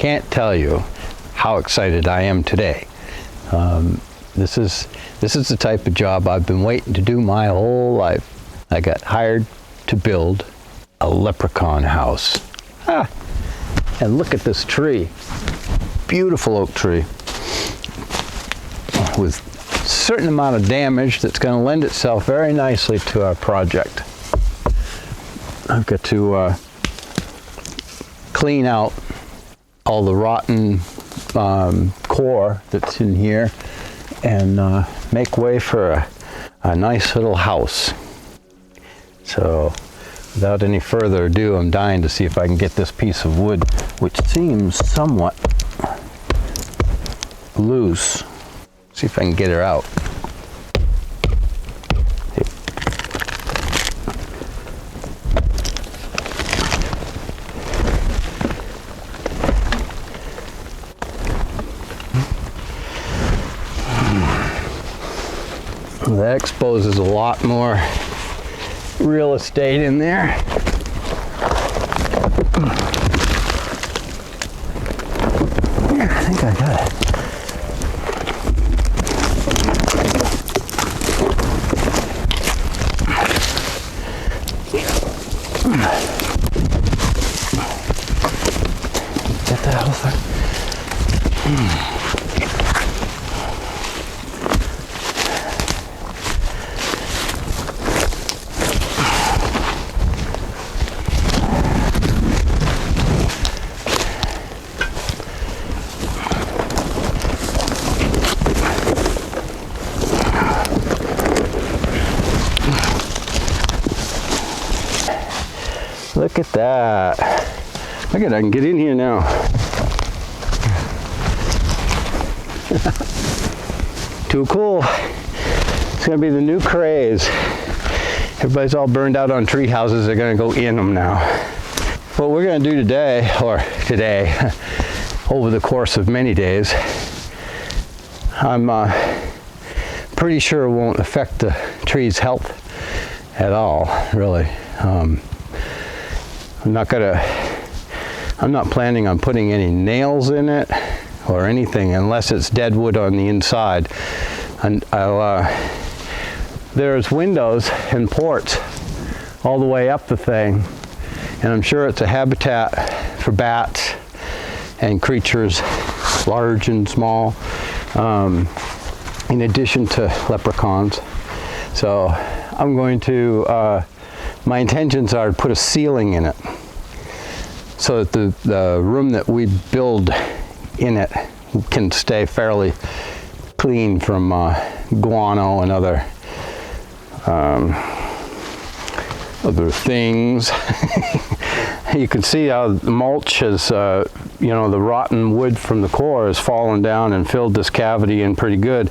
can't tell you how excited I am today. This is the type of job I've been waiting to do my whole life. I got hired to build a leprechaun house. And look at this tree. Beautiful oak tree with a certain amount of damage that's going to lend itself very nicely to our project. I've got to clean out all the rotten core that's in here and make way for a nice little house. So without any further ado, I'm dying to see if I can get this piece of wood, which seems somewhat loose. See if I can get her out. That exposes a lot more real estate in there. Yeah, I think I got it. Get that whole thing. Look at that. Look at it, I can get in here now. Too cool. It's gonna be the new craze. Everybody's all burned out on tree houses, they're gonna go in them now. What we're gonna do today, over the course of many days, I'm pretty sure it won't affect the tree's health at all, really. I'm not planning on putting any nails in it or anything unless it's dead wood on the inside. And there's windows and ports all the way up the thing, and I'm sure it's a habitat for bats and creatures large and small, in addition to leprechauns. So I'm going to, my intentions are to put a ceiling in it so that the room that we build in it can stay fairly clean from guano and other things. You can see how the mulch has, the rotten wood from the core has fallen down and filled this cavity in pretty good.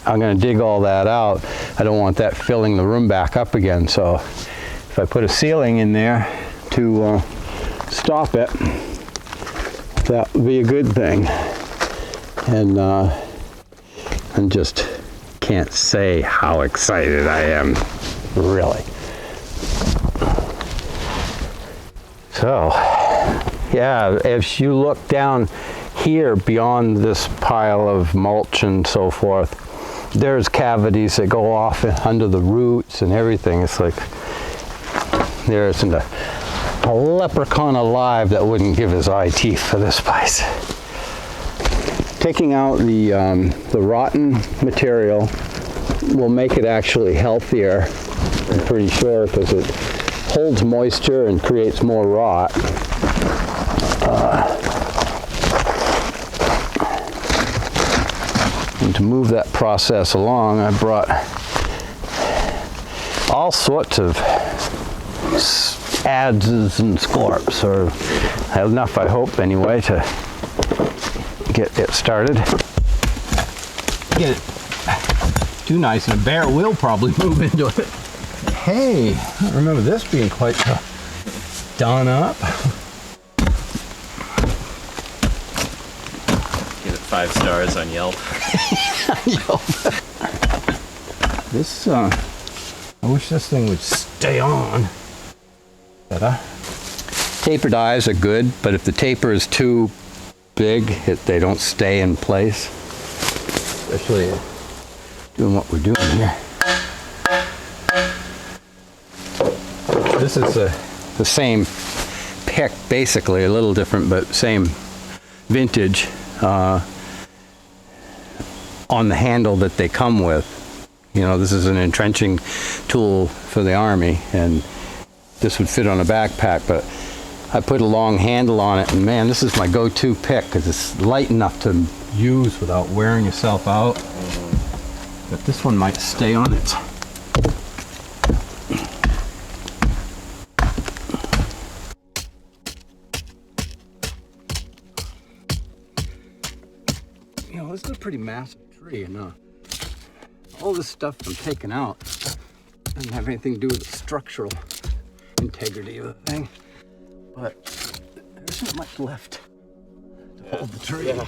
I'm going to dig all that out. I don't want that filling the room back up again, so if I put a ceiling in there to stop it, that would be a good thing. And I just can't say how excited I am, really. So, yeah, if you look down here beyond this pile of mulch and so forth, there's cavities that go off under the roots and everything. It's like there isn't a leprechaun alive that wouldn't give his eye teeth for this place. Taking out the rotten material will make it actually healthier, I'm pretty sure, because it holds moisture and creates more rot. And to move that process along, I brought all sorts of adzes and scorps, or enough, I hope, anyway, to get it started. Get it too nice, and a bear will probably move into it. Hey, I remember this being quite done up. Give it 5 stars on Yelp. This, I wish this thing would stay on. Tapered eyes are good, but if the taper is too big, they don't stay in place. Especially doing what we're doing here. This is the same pick, basically, a little different, but same vintage on the handle that they come with. You know, this is an entrenching tool for the Army, and this would fit on a backpack, but I put a long handle on it, and man, this is my go-to pick because it's light enough to use without wearing yourself out. But this one might stay on it. You know, this is a pretty massive tree, and all this stuff I'm taking out doesn't have anything to do with the structural integrity of the thing. But there isn't much left to hold the tree. Yeah.